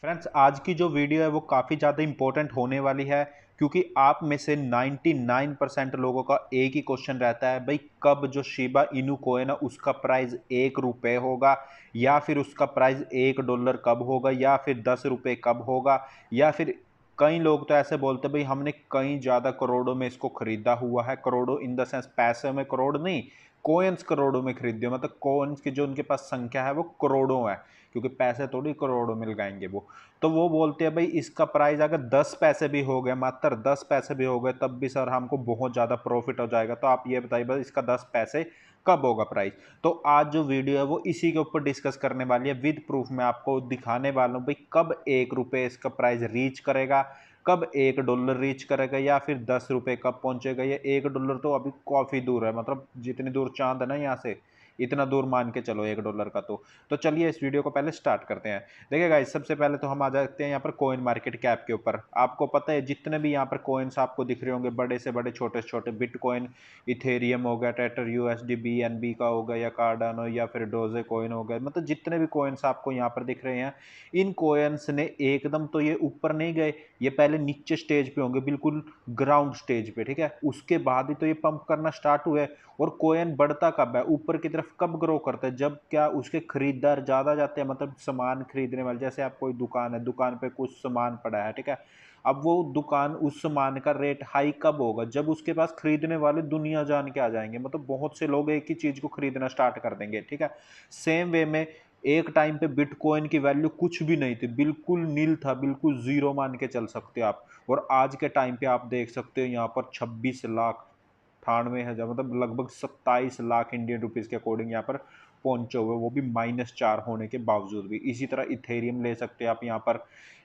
Friends, आज की जो वीडियो है वो काफ़ी ज़्यादा इंपॉर्टेंट होने वाली है क्योंकि आप में से 99% लोगों का एक ही क्वेश्चन रहता है भाई, कब जो शिबा इनू कोइन है उसका प्राइस ₹1 होगा, या फिर उसका प्राइस $1 कब होगा, या फिर ₹10 कब होगा, या फिर कई लोग तो ऐसे बोलते हैं भाई हमने कई ज़्यादा करोड़ों में इसको खरीदा हुआ है। करोड़ों इन द सेंस पैसे में करोड़ नहीं, कोइंस करोड़ों में खरीदे, मतलब कोइंस की जो उनके पास संख्या है वो करोड़ों है, क्योंकि पैसे थोड़ी करोड़ों मिल जाएंगे वो। तो वो बोलते हैं भाई इसका प्राइस अगर 10 पैसे भी हो गए, मात्र 10 पैसे भी हो गए, तब भी सर हमको बहुत ज़्यादा प्रॉफिट हो जाएगा। तो आप ये बताइए भाई इसका 10 पैसे कब होगा प्राइस। तो आज जो वीडियो है वो इसी के ऊपर डिस्कस करने वाली है, विद प्रूफ मैं आपको दिखाने वाला हूँ भाई कब ₹1 इसका प्राइस रीच करेगा, कब $1 रीच करेगा, या फिर ₹10 कब पहुंचेगा। ये $1 तो अभी काफ़ी दूर है, मतलब जितनी दूर चांद है ना यहाँ से, इतना दूर मान के चलो $1 का। तो चलिए इस वीडियो को पहले स्टार्ट करते हैं। देखिए गाइस, सबसे पहले तो हम आ जाते हैं यहाँ पर कॉइन मार्केट कैप के ऊपर। आपको पता है जितने भी यहाँ पर कॉइन्स आपको दिख रहे होंगे, बड़े से बड़े छोटे से छोटे, बिटकॉइन, इथेरियम हो गया, टेटर यूएसडी बीएनबी का हो गया, या कार्डानो, या फिर डोजे कॉइन हो गया, मतलब जितने भी कॉइन्स आपको यहाँ पर दिख रहे हैं, इन कॉइन्स ने एकदम तो ये ऊपर नहीं गए, ये पहले नीचे स्टेज पे होंगे, बिल्कुल ग्राउंड स्टेज पे, ठीक है। उसके बाद ही तो ये पंप करना स्टार्ट हुए। और कॉइन बढ़ता कब है, ऊपर की तरफ कब ग्रो करता है, जब क्या उसके खरीदार ज्यादा जाते हैं, मतलब सामान खरीदने वाले। जैसे आप कोई दुकान है, दुकान पे कुछ सामान पड़ा है, ठीक है। अब वो दुकान, उस सामान का रेट हाई कब होगा, जब उसके पास खरीदने वाले दुनिया जान के आ जाएंगे, मतलब बहुत से लोग एक ही चीज को खरीदना स्टार्ट कर देंगे, ठीक है। सेम वे में एक टाइम पे बिटकॉइन की वैल्यू कुछ भी नहीं थी, बिल्कुल नील था, बिल्कुल जीरो मान के चल सकते हो आप। और आज के टाइम पे आप देख सकते हो यहाँ पर 26,98,000, मतलब लगभग 27 लाख इंडियन रुपीज के अकॉर्डिंग यहाँ पर पहुंचे हुए, वो भी -4 होने के बावजूद भी। इसी तरह इथेरियम ले सकते हैं आप यहाँ पर,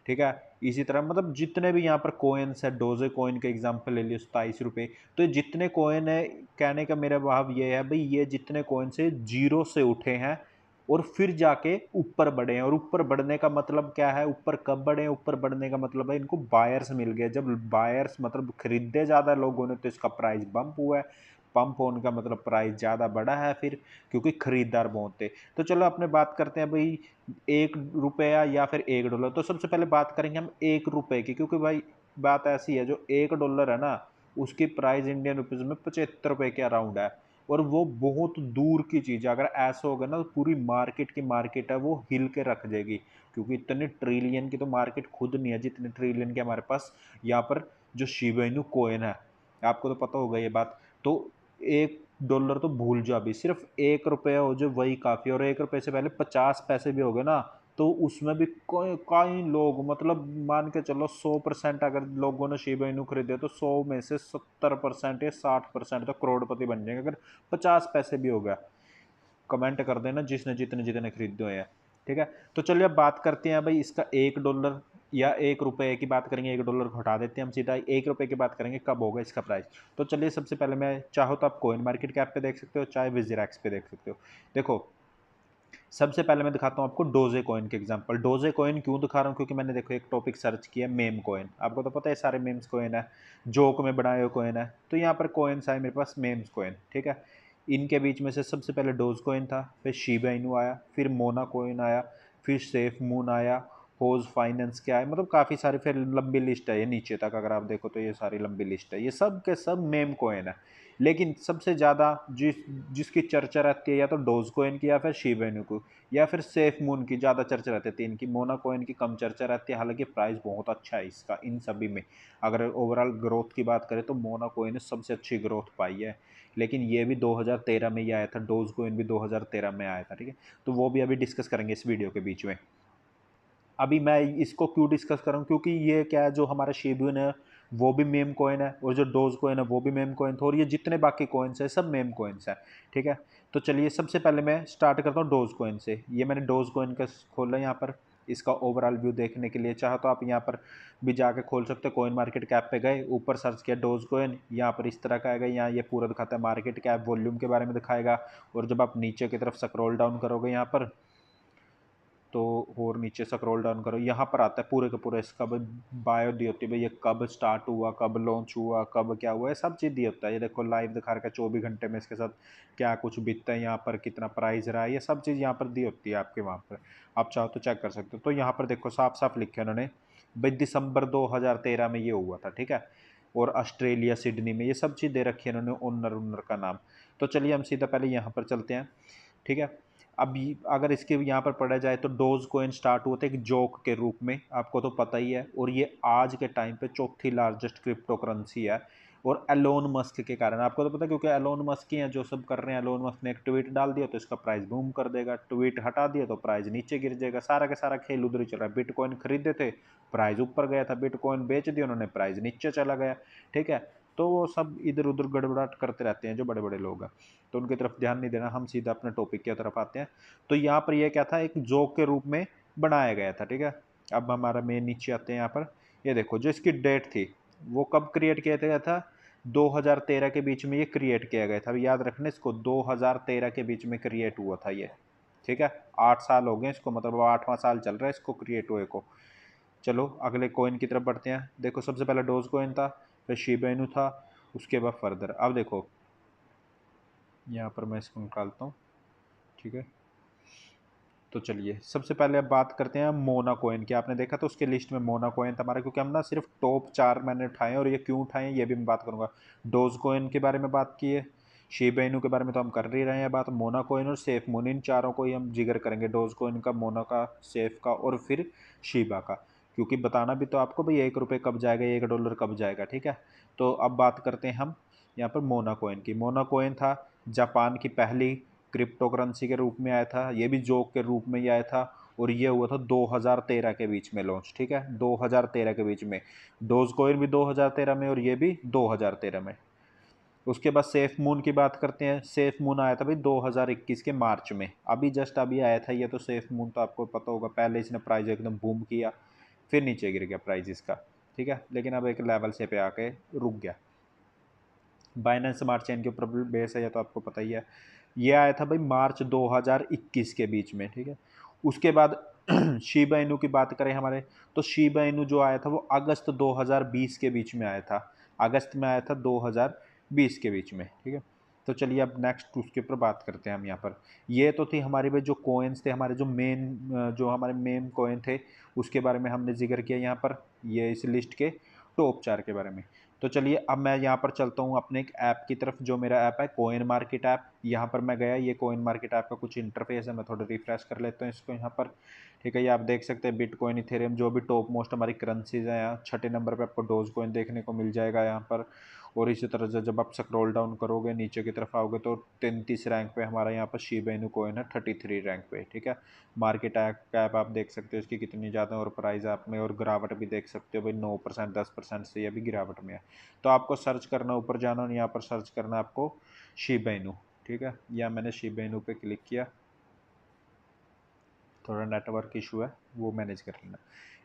ठीक है। इसी तरह मतलब जितने भी यहाँ पर कोइन्स है, डोजे कोइन का एग्जांपल ले लियो, ₹27। तो ये जितने कोइन है, कहने का मेरा भाव ये है भाई, ये जितने कोइन से जीरो से उठे हैं और फिर जाके ऊपर बढ़े हैं। और ऊपर बढ़ने का मतलब क्या है, ऊपर कब बढ़े हैं, ऊपर बढ़ने का मतलब है इनको बायर्स मिल गए। जब बायर्स मतलब खरीदे ज्यादा लोगों ने तो इसका प्राइस बम्प हुआ है। पंप होने का मतलब प्राइस ज्यादा बढ़ा है फिर, क्योंकि खरीदार बहुत थे। तो चलो अपने बात करते हैं भाई ₹1 या फिर $1। तो सबसे पहले बात करेंगे हम ₹1 की, क्योंकि भाई बात ऐसी है, जो $1 है ना, उसकी प्राइस इंडियन रुपीज में ₹75 के अराउंड है। और वो बहुत दूर की चीज है। अगर ऐसा होगा ना, तो पूरी मार्केट की मार्केट है वो हिल के रख देगी, क्योंकि इतने ट्रिलियन की तो मार्केट खुद नहीं है जितने ट्रिलियन के हमारे पास यहाँ पर जो शिबा इनू कोइन है। आपको तो पता होगा ये बात। तो $1 तो भूल जा, भी सिर्फ ₹1 हो जो वही काफी है। और ₹1 से पहले 50 पैसे भी हो गए ना, तो उसमें भी कई लोग, मतलब मान के चलो 100% अगर लोगों ने शिबा इनू खरीदे, तो 100 में से 70% या 60% तो करोड़पति बन जाएंगे, अगर 50 पैसे भी हो गया। कमेंट कर देना जिसने जितने जितने खरीदे हुए हैं, ठीक है। तो चलिए अब बात करते हैं भाई इसका $1 या ₹1 की बात करेंगे। $1 को हटा देते हैं हम, सीधा ₹1 की बात करेंगे कब होगा इसका प्राइस। तो चलिए सबसे पहले, मैं चाहो तो आप कोइन मार्केट कैप पे देख सकते हो, चाहे विजिरैक्स पे देख सकते हो। देखो, सबसे पहले मैं दिखाता हूँ आपको डोजे कॉइन के एग्जांपल। डोजे कॉइन क्यों दिखा रहा हूँ, क्योंकि मैंने देखो एक टॉपिक सर्च किया, मेम कॉइन। आपको तो पता है सारे मेम्स कॉइन है, जोक में बनाए हुए कॉइन है। तो यहाँ पर कॉइन्स आए मेरे पास मेम्स कॉइन, ठीक है। इनके बीच में से सबसे पहले डोज कॉइन था, फिर शीबा इनू आया, फिर मोना कॉइन आया, फिर सेफ मून आया, होज फाइनेंस के आए, मतलब काफ़ी सारी, फिर लंबी लिस्ट है ये नीचे तक। अगर आप देखो तो ये सारी लंबी लिस्ट है, ये सब के सब मेम कॉइन है। लेकिन सबसे ज़्यादा जिसकी चर्चा रहती है, या तो डोज कॉइन की, या फिर शीबा इनू की, या फिर सेफ मून की ज़्यादा चर्चा रहती है। तीन की, मोना कॉइन की कम चर्चा रहती है, हालांकि प्राइस बहुत अच्छा है इसका इन सभी में। अगर ओवरऑल ग्रोथ की बात करें तो मोना कॉइन ने सबसे अच्छी ग्रोथ पाई है। लेकिन ये भी 2013 में ही आया था, डोज कॉइन भी 2013 में आया था, ठीक है। तो वो भी अभी डिस्कस करेंगे इस वीडियो के बीच में। अभी मैं इसको क्यों डिस्कस कर रहा हूँ, क्योंकि ये क्या है, जो हमारा शिबून है वो भी मेम कॉइन है, और जो डोज कॉइन है वो भी मेम कॉइन था, और ये जितने बाकी कॉइन्स है सब मेम कॉइन्स है, ठीक है। तो चलिए सबसे पहले मैं स्टार्ट करता हूँ डोज कॉइन से। ये मैंने डोज कॉइन का खोला यहाँ पर, इसका ओवरऑल व्यू देखने के लिए चाहो तो आप यहाँ पर भी जाके खोल सकते हो। कॉइन मार्केट कैप पे गए, ऊपर सर्च किया डोज कॉइन, यहाँ पर इस तरह का आएगा। यहाँ ये पूरा दिखाता है, मार्केट कैप, वॉल्यूम के बारे में दिखाएगा। और जब आप नीचे की तरफ स्क्रॉल डाउन करोगे यहाँ पर, तो और नीचे स्क्रॉल डाउन करो, यहाँ पर आता है पूरे का पूरा इसका बायो दी होती है भाई, ये कब स्टार्ट हुआ, कब लॉन्च हुआ, कब क्या हुआ, ये सब चीज़ दी होता है। ये देखो लाइव दिखा रखा है 24 घंटे में इसके साथ क्या कुछ बीतता है, यहाँ पर कितना प्राइस रहा है, ये सब चीज़ यहाँ पर दी होती है आपके वहाँ पर। आप चाहो तो चेक कर सकते हो। तो यहाँ पर देखो साफ साफ लिखे उन्होंने भाई दिसंबर 2013 में ये हुआ था, ठीक है। और ऑस्ट्रेलिया सिडनी में ये सब चीज़ दे रखी है इन्होंने, ओनर ओनर का नाम। तो चलिए हम सीधा पहले यहाँ पर चलते हैं, ठीक है। अभी अगर इसके यहाँ पर पढ़ा जाए तो डोज कोइन स्टार्ट हुआ था एक जोक के रूप में, आपको तो पता ही है, और ये आज के टाइम पे चौथी लार्जेस्ट क्रिप्टो करेंसी है। और एलोन मस्क के कारण, आपको तो पता है, क्योंकि एलोन मस्क ही हैं जो सब कर रहे हैं। एलोन मस्क ने एक ट्वीट डाल दिया तो इसका प्राइस बूम कर देगा, ट्वीट हटा दिया तो प्राइस नीचे गिर जाएगा, सारा का सारा खेल उधर ही चल रहा है। बिटकॉइन खरीदे थे, प्राइस ऊपर गया था, बिटकॉइन बेच दिया उन्होंने, प्राइस नीचे चला गया, ठीक है। तो वो सब इधर उधर गड़बड़ाहट करते रहते हैं जो बड़े बड़े लोग हैं, तो उनकी तरफ ध्यान नहीं देना, हम सीधा अपने टॉपिक की तरफ आते हैं। तो यहाँ पर ये क्या था, एक जोक के रूप में बनाया गया था, ठीक है। अब हमारा मेन नीचे आते हैं, यहाँ पर ये देखो जो इसकी डेट थी वो कब क्रिएट किया गया था, 2013 के बीच में ये क्रिएट किया गया था। अब याद रखना इसको, 2013 के बीच में क्रिएट हुआ था ये, ठीक है। 8 साल हो गए इसको, मतलब 8वां साल चल रहा है इसको क्रिएट हुए को। चलो अगले कोइन की तरफ बढ़ते हैं। देखो सबसे पहले डोज कोइन था, फिर शिबा इनू था, उसके बाद फर्दर। अब देखो यहाँ पर मैं इसको निकालता हूँ, ठीक है। तो चलिए सबसे पहले अब बात करते हैं मोना कोइन की। आपने देखा तो उसके लिस्ट में मोना कोइन था हमारा, क्योंकि हम ना सिर्फ टॉप 4 मैंने उठाए हैं, और ये क्यों उठाए हैं ये भी मैं बात करूंगा। डोज कोइन के बारे में बात की है, शिबा इनू के बारे में तो हम कर ही रहे हैं बात, मोना कोइन और सेफ मून, इन चारों को ही हम जिक्र करेंगे, डोज कोइन का, मोना का, सेफ का और फिर शिबा का। क्योंकि बताना भी तो आपको भाई $1 कब जाएगा, $1 कब जाएगा, ठीक है। तो अब बात करते हैं हम यहाँ पर मोना कोइन की। मोना कोइन था जापान की पहली क्रिप्टो करेंसी के रूप में आया था, ये भी जोक के रूप में ही आया था, और ये हुआ था 2013 के बीच में लॉन्च, ठीक है, 2013 के बीच में। डोज कॉइन भी 2013 में और ये भी 2013 में। उसके बाद सेफ मून की बात करते हैं। सेफ मून आया था भाई 2021 के मार्च में, अभी जस्ट अभी आया था ये तो। सेफ मून तो आपको पता होगा, पहले इसने प्राइस एकदम बूम किया, फिर नीचे गिर गया प्राइस इसका, ठीक है, लेकिन अब एक लेवल से पे आके रुक गया। बाइनेंस स्मार्ट चेन के ऊपर बेस है, ये तो आपको पता ही है। ये आया था भाई मार्च 2021 के बीच में, ठीक है। उसके बाद शीबा इनू की बात करें हमारे, तो शीबा इनू जो आया था वो अगस्त 2020 के बीच में आया था, अगस्त में आया था 2020 के बीच में, ठीक है। तो चलिए अब नेक्स्ट उसके ऊपर बात करते हैं हम यहाँ पर। ये तो थी हमारी भाई जो कोइंस थे हमारे, जो मेन जो हमारे मेन कोइन थे उसके बारे में हमने जिक्र किया यहाँ पर, ये इस लिस्ट के टॉप 4 के बारे में। तो चलिए अब मैं यहाँ पर चलता हूँ अपने एक ऐप की तरफ, जो मेरा ऐप है कोइन मार्केट ऐप। यहाँ पर मैं गया, ये कोइन मार्केट ऐप का कुछ इंटरफेस है, मैं थोड़ा रिफ्रेश कर लेता हूँ इसको यहाँ पर, ठीक है। ये आप देख सकते हैं बिटकॉइन, इथेरियम, जो भी टॉप मोस्ट हमारी करेंसीज हैं, यहाँ छठे नंबर पर आपको डोज कॉइन देखने को मिल जाएगा यहाँ पर। और इसी तरह से जब आप स्क्रॉल डाउन करोगे नीचे की तरफ आओगे तो 33 रैंक पे हमारा यहाँ पर शिबा इनू कोइन है, 33 रैंक पे, ठीक है। मार्केट कैप आप देख सकते हो इसकी कितनी ज़्यादा, और प्राइस आप में, और गिरावट भी देख सकते हो भाई, 9% 10% से ये भी गिरावट में है। तो आपको सर्च करना, ऊपर जाना और यहाँ पर सर्च करना आपको शिबा इनू, ठीक है। या मैंने शिबा इनू पे क्लिक किया, थोड़ा नेटवर्क इशू है वो मैनेज कर लेना।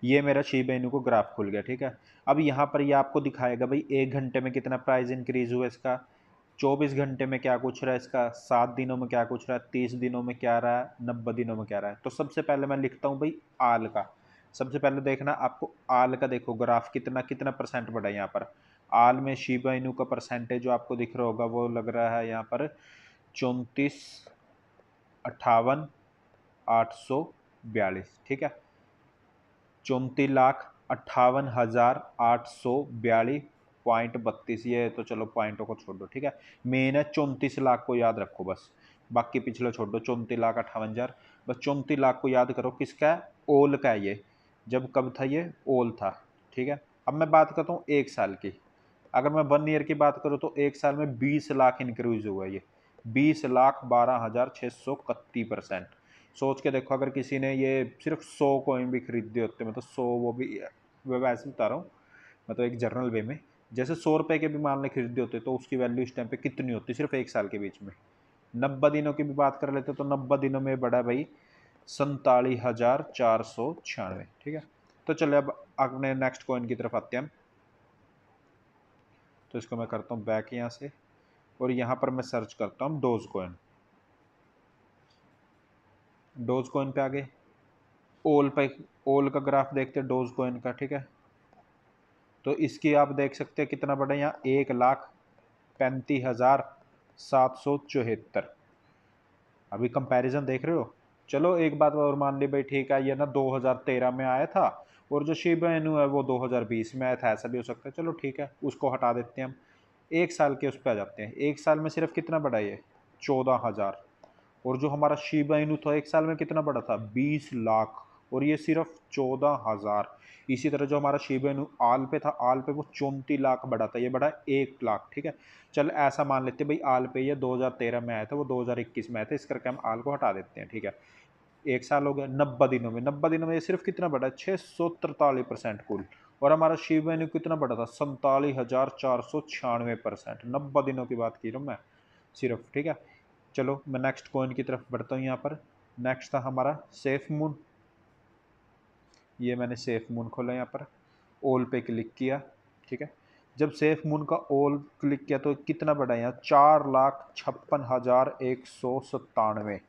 ये मेरा शिबा इनू को ग्राफ खुल गया, ठीक है। अब यहाँ पर ये आपको दिखाएगा भाई 1 घंटे में कितना प्राइस इंक्रीज हुआ इसका, 24 घंटे में क्या कुछ रहा है इसका, 7 दिनों में क्या कुछ रहा है, 30 दिनों में क्या रहा है, 90 दिनों में क्या रहा है। तो सबसे पहले मैं लिखता हूँ भाई आल का। सबसे पहले देखना आपको आल का, देखो ग्राफ कितना कितना परसेंट बढ़ा है यहाँ पर। आल में शिबा इनू का परसेंटेज जो आपको दिख रहा होगा वो लग रहा है यहाँ पर 34,58,842, ठीक है। 34,58,842.32, ये तो चलो पॉइंटों को छोड़ दो, ठीक है। मेन है 34 लाख को याद रखो बस, बाकी पिछले छोड़ दो। 34,58,000, बस 34 लाख को याद करो। किसका है, ओल का है ये, जब कब था ये, ओल था, ठीक है। अब मैं बात करता हूँ 1 साल की। अगर मैं 1 ईयर की बात करूँ तो 1 साल में 20 लाख इंक्रीज हुआ है ये, 20,12,631%। सोच के देखो अगर किसी ने ये सिर्फ 100 कॉइन भी खरीदे होते, मतलब 100, वो भी मैं वैसे बता रहा हूँ, मतलब एक जनरल वे में, जैसे ₹100 के भी मान ले खरीदे होते तो उसकी वैल्यू इस टाइम पे कितनी होती, सिर्फ 1 साल के बीच में। 90 दिनों की भी बात कर लेते तो 90 दिनों में बढ़ा भाई 47,496, ठीक है। तो चले अब अपने नेक्स्ट कॉइन की तरफ आते हैं हम। तो इसको मैं करता हूँ बैक यहाँ से, और यहाँ पर मैं सर्च करता हूँ डोज कॉइन। डोज कॉइन पे आ गए, ओल पे, ओल का ग्राफ देखते हैं डोज कॉइन का, ठीक है। तो इसकी आप देख सकते हैं कितना बढ़ा यहाँ, 1,35,774। अभी कंपैरिजन देख रहे हो। चलो एक बात और मान ली भाई, ठीक है, ये ना 2013 में आया था, और जो शिबा इनू है वो 2020 में आया था, ऐसा भी हो सकता है। चलो ठीक है, उसको हटा देते हैं हम। एक साल के उस पर आ जाते हैं। एक साल में सिर्फ कितना बढ़ा ये, 14,000। और जो हमारा शिबा इनू था एक साल में कितना बढ़ा था, 20 लाख, और ये सिर्फ 14,000। इसी तरह जो हमारा शिबा इनू आल पे था, आल पे वो 34 लाख बढ़ा था, ये बढ़ा 1 लाख, ठीक है। चल ऐसा मान लेते हैं भाई, आल पे ये 2013 में आया था, वो 2021 में आया था, इस करके हम आल को हटा देते हैं, ठीक है। एक साल हो गया, 90 दिनों में, 90 दिनों में ये सिर्फ कितना बढ़ा, 643% कुल। और हमारा शिबा इनू कितना बढ़ा था, 47,496%। 90 दिनों की बात की रहा हूँ मैं सिर्फ, ठीक है। चलो मैं नेक्स्ट कॉइन की तरफ बढ़ता हूँ। यहाँ पर नेक्स्ट था हमारा सेफ मून। ये मैंने सेफ मून खोला, यहाँ पर ओल पे क्लिक किया, ठीक है। जब सेफ मून का ओल क्लिक किया तो कितना बढ़ा यहाँ, 4,56,197।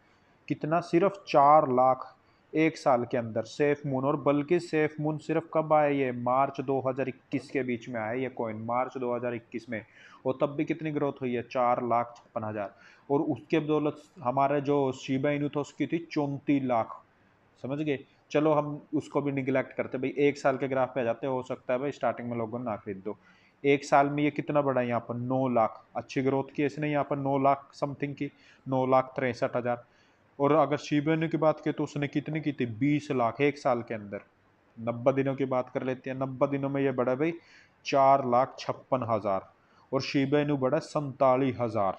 कितना, सिर्फ 4 लाख एक साल के अंदर सेफ मून। और बल्कि सेफ मून सिर्फ कब आया, ये मार्च 2021 के बीच में आया ये कॉइन, मार्च 2021 में। और तब भी कितनी ग्रोथ हुई है, 4,56,000। और उसके बदौलत हमारा जो शिबा इनू था उसकी थी 34 लाख, समझ गए। चलो हम उसको भी निगलेक्ट करते भाई, एक साल के ग्राफ पे आ जाते, हो सकता है भाई स्टार्टिंग में लोगों ने ना खरीद दो। एक साल में ये कितना बढ़ा है यहाँ पर, 9 लाख। अच्छी ग्रोथ की इसने यहाँ पर, 9 लाख समथिंग की, 9,63,000। और अगर शिबा इनू की बात की तो उसने कितनी की थी, 20 लाख एक साल के अंदर। 90 दिनों की बात कर लेते हैं, 90 दिनों में ये बढ़ा भाई 4,56,000। और शिबा इनू बढ़ा 47,000,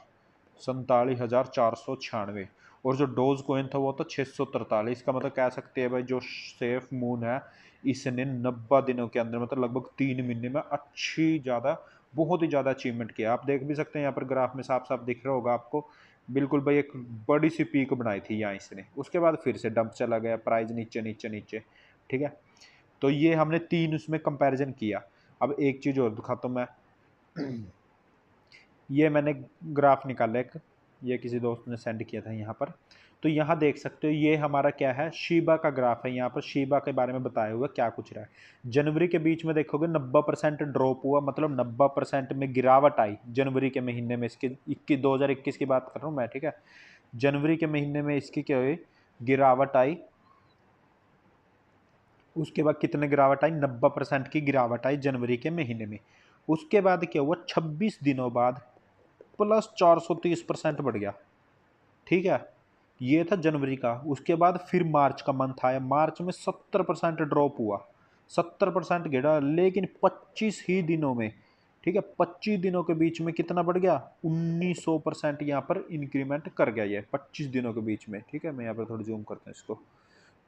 47,496। और जो डोज कोइन था वो था 643। का मतलब कह सकते हैं भाई, जो सेफ मून है इसने 90 दिनों के अंदर, मतलब लगभग 3 महीने में अच्छी ज़्यादा, बहुत ही ज़्यादा अचीवमेंट किया। आप देख भी सकते हैं यहाँ पर ग्राफ में साफ साफ दिख रहा होगा आपको, बिल्कुल भाई एक बड़ी सी पीक बनाई थी यहाँ इसने, उसके बाद फिर से डंप चला गया, प्राइस नीचे नीचे नीचे, ठीक है। तो ये हमने 3 उसमें कंपैरिजन किया। अब एक चीज़ और दिखाता हूँ मैं। ये मैंने ग्राफ निकाला एक, ये किसी दोस्त ने सेंड किया था यहाँ पर। तो यहाँ देख सकते हो ये हमारा क्या है, शीबा का ग्राफ है। यहाँ पर शीबा के बारे में बताया हुआ क्या कुछ रहा है। जनवरी के बीच में देखोगे 90% ड्रॉप हुआ, मतलब 90% में गिरावट आई जनवरी के महीने में। इसके 2021 की बात कर रहा हूँ मैं, ठीक है। जनवरी के महीने में इसकी क्या हुई, गिरावट आई। उसके बाद कितने गिरावट आई, 90% की गिरावट आई जनवरी के महीने में। उसके बाद क्या हुआ, 26 दिनों बाद प्लस 430% बढ़ गया, ठीक है। ये था जनवरी का। उसके बाद फिर मार्च का मंथ आया, मार्च में 70% ड्रॉप हुआ, 70% गिरा, लेकिन 25 ही दिनों में, ठीक है, 25 दिनों के बीच में कितना बढ़ गया, 1900% यहाँ पर इंक्रीमेंट कर गया ये 25 दिनों के बीच में, ठीक है। मैं यहाँ पर थोड़ा जूम करता हूँ इसको।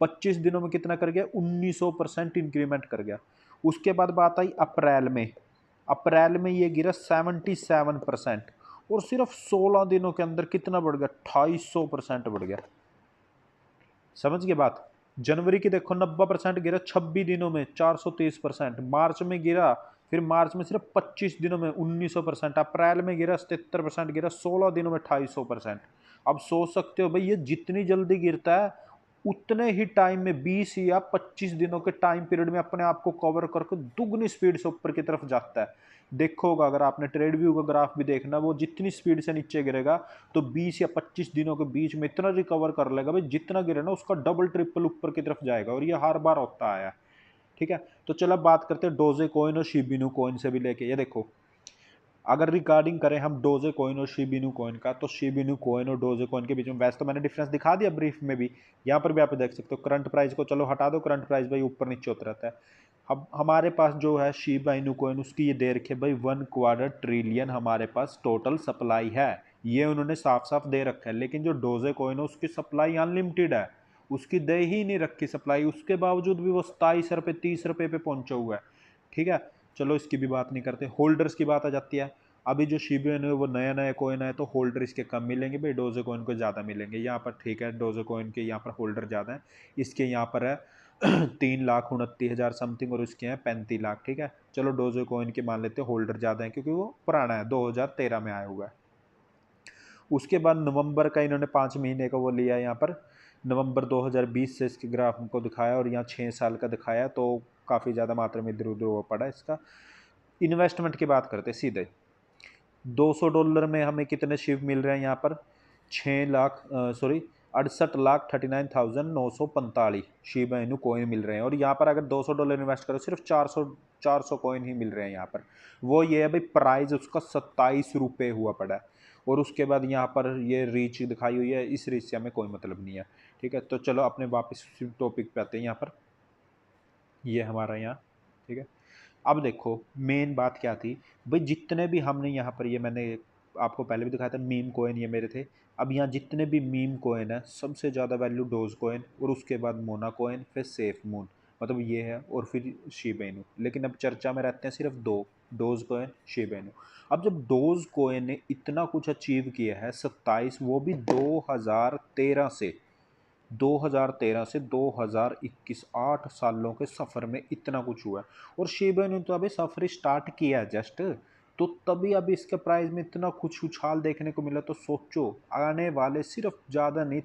25 दिनों में कितना कर गया, 1900% इंक्रीमेंट कर गया। उसके बाद बात आई अप्रैल में। अप्रैल में ये गिरा 77%। और सिर्फ 16 दिनों के अंदर कितना बढ़ गया, 250% बढ़ गया। समझ गए बात। जनवरी की देखो 90% गिरा, 26 दिनों में 430%। मार्च में गिरा, फिर मार्च में सिर्फ 25 दिनों में 1900%। अप्रैल में गिरा 77% गिरा, 16 दिनों में 250%। अब सोच सकते हो भाई, ये जितनी जल्दी गिरता है उतने ही टाइम में, 20 या 25 दिनों के टाइम पीरियड में अपने आप को कवर करके दुगनी स्पीड से ऊपर की तरफ जाता है। देखो होगा अगर आपने ट्रेड व्यू का ग्राफ भी देखना, वो जितनी स्पीड से नीचे गिरेगा तो 20 या 25 दिनों के बीच में इतना रिकवर कर लेगा भाई, जितना गिरे ना उसका डबल ट्रिपल ऊपर की तरफ जाएगा। और ये हर बार होता आया, ठीक है। तो चलो अब बात करते हैं डोजे कॉइन और शिबिनू कॉइन से भी लेके। ये देखो, अगर रिगार्डिंग करें हम डोजे कॉइन और शिबिनू कॉइन का, तो शिबिनू कॉइन और डोजे कॉइन के बीच में वैसे तो मैंने डिफरेंस दिखा दिया ब्रीफ में भी। यहाँ पर भी आप देख सकते हो, करंट प्राइस को चलो हटा दो, करंट प्राइस भाई ऊपर नीचे होता रहता है। अब हमारे पास जो है शिबा इनू कॉइन, उसकी ये दे रखे भाई 1/4 ट्रिलियन हमारे पास टोटल सप्लाई है, ये उन्होंने साफ साफ दे रखा है। लेकिन जो डोजे कॉइन है उसकी सप्लाई अनलिमिटेड है, उसकी दे ही नहीं रखी सप्लाई, उसके बावजूद भी वो 27 रुपये 30 रुपये पे पहुंचा हुआ है, ठीक है। चलो इसकी भी बात नहीं करते, होल्डर्स की बात आ जाती है। अभी जो शिबा इनू है वो नया नया कॉइन है, तो होल्डर इसके कम मिलेंगे भाई, डोजे कॉइन को ज़्यादा मिलेंगे यहाँ पर, ठीक है। डोजे कॉइन के यहाँ पर होल्डर ज़्यादा है, इसके यहाँ पर है 3,29,000 समथिंग, और उसके हैं 35 लाख, ठीक है। चलो डोजे कॉइन के मान लेते हैं होल्डर ज़्यादा है, क्योंकि वो पुराना है, 2013 में आया हुआ है। उसके बाद नवंबर का इन्होंने 5 महीने का वो लिया है यहाँ पर, नवंबर 2020 से इसके ग्राफ को दिखाया और यहाँ 6 साल का दिखाया, तो काफ़ी ज़्यादा मात्रा में इधर उधर हो पड़ा इसका। इन्वेस्टमेंट की बात करते सीधे, $200 में हमें कितने शिप मिल रहे हैं यहाँ पर, 68,39,945 शिबा इनू कॉइन मिल रहे हैं। और यहाँ पर अगर $200 इन्वेस्ट करो सिर्फ 400 कॉइन ही मिल रहे हैं यहाँ पर। वो ये है भाई, प्राइस उसका ₹27 हुआ पड़ा है। और उसके बाद यहाँ पर ये रीच दिखाई हुई है, इस रीच से हमें कोई मतलब नहीं है। ठीक है, तो चलो अपने वापस टॉपिक पे आते हैं। यहाँ पर ये हमारा यहाँ, ठीक है। अब देखो मेन बात क्या थी भाई, जितने भी हमने यहाँ पर, ये मैंने आपको पहले भी दिखाया था, मीम कोइन ये मेरे थे। अब यहाँ जितने भी मीम कोइन है, सबसे ज़्यादा वैल्यू डोज कोइन, और उसके बाद मोना कोइन, फिर सेफ मून, मतलब ये है, और फिर शिबा इनू। लेकिन अब चर्चा में रहते हैं सिर्फ दो, डोज कोइन, शिबा इनू। अब जब डोज कोइन ने इतना कुछ अचीव किया है, 27, वो भी 2013 से 2021, 8 सालों के सफ़र में इतना कुछ हुआ है। और शिबा ने तो अभी सफ़र स्टार्ट किया जस्ट, तो तभी अभी इसके प्राइस में इतना कुछ उछाल देखने को मिला। तो सोचो आने वाले सिर्फ ज़्यादा नहीं,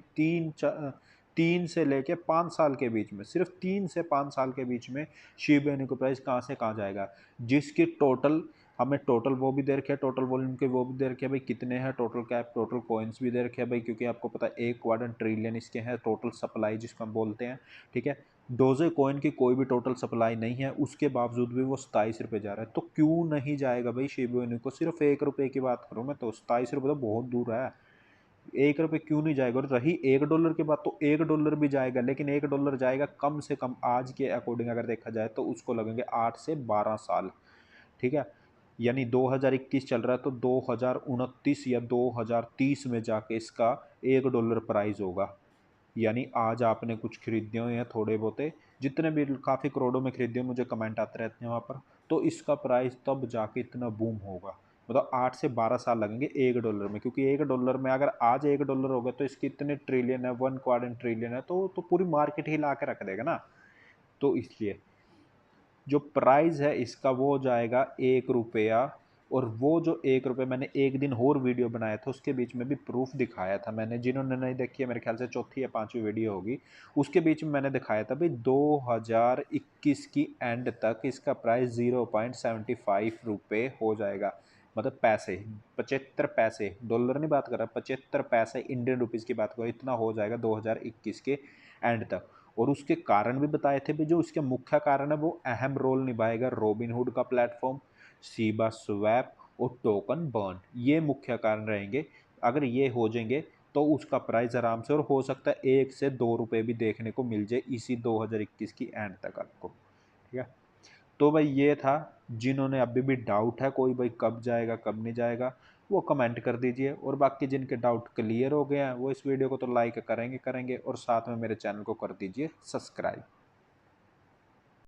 3 से लेके 5 साल के बीच में, सिर्फ 3 से 5 साल के बीच में शिबा इनू का प्राइस कहाँ से कहाँ जाएगा। जिसकी टोटल हमें टोटल वो भी दे रखे है, टोटल वॉल्यूम के वो भी दे रखे है भाई, कितने हैं टोटल कैप, टोटल कॉइन्स भी दे रखे हैं भाई, क्योंकि आपको पता है 1 क्वाड्रेंट ट्रिलियन इसके हैं टोटल सप्लाई जिसको हम बोलते हैं। ठीक है, डोजे कॉइन की कोई भी टोटल सप्लाई नहीं है, उसके बावजूद भी वो ₹27 जा रहा है। तो क्यों नहीं जाएगा भाई शिबा इनू को। सिर्फ ₹1 की बात करूँ मैं तो ₹27 तो बहुत दूर है। ₹1 क्यों नहीं जाएगा। और रही $1 की बात, तो $1 भी जाएगा, लेकिन $1 जाएगा कम से कम आज के अकॉर्डिंग अगर देखा जाए तो उसको लगेंगे 8 से 12 साल। ठीक है, यानी 2021 चल रहा है, तो 2029 या 2030 में जाके इसका $1 प्राइस होगा। यानी आज आपने कुछ खरीदे हुए हैं थोड़े बहुते, जितने भी काफ़ी करोड़ों में खरीदे हुए, मुझे कमेंट आते रहते हैं वहाँ पर, तो इसका प्राइस तब जाके इतना बूम होगा। मतलब 8 से 12 साल लगेंगे $1 में, क्योंकि $1 में अगर आज $1 हो गया तो इसके इतने ट्रिलियन है, 1 क्वाड्रेंट ट्रिलियन है, तो पूरी मार्केट ही ला के रख देगा ना। तो इसलिए जो प्राइस है इसका वो जाएगा ₹1। और वो जो ₹1, मैंने एक दिन और वीडियो बनाया था, उसके बीच में भी प्रूफ दिखाया था मैंने। जिन्होंने नहीं देखी है, मेरे ख्याल से चौथी या पांचवी वीडियो होगी, उसके बीच में मैंने दिखाया था भाई 2021 की एंड तक इसका प्राइस ₹0.75 हो जाएगा। मतलब पैसे, 75 पैसे, डॉलर नहीं बात कर रहा, 75 पैसे इंडियन रुपीज़ की बात करो, इतना हो जाएगा 2021 के एंड तक। और उसके कारण भी बताए थे भी, जो इसके मुख्य कारण है वो अहम रोल निभाएगा रोबिनहुड का प्लेटफॉर्म, सीबा स्वैप और टोकन बर्न, ये मुख्य कारण रहेंगे। अगर ये हो जाएंगे तो उसका प्राइस आराम से, और हो सकता है ₹1 से ₹2 भी देखने को मिल जाए इसी 2021 की एंड तक आपको। ठीक है, तो भाई ये था। जिन्होंने अभी भी डाउट है कोई भाई कब जाएगा कब नहीं जाएगा, वो कमेंट कर दीजिए। और बाकी जिनके डाउट क्लियर हो गए हैं वो इस वीडियो को तो लाइक करेंगे और साथ में मेरे चैनल को कर दीजिए सब्सक्राइब।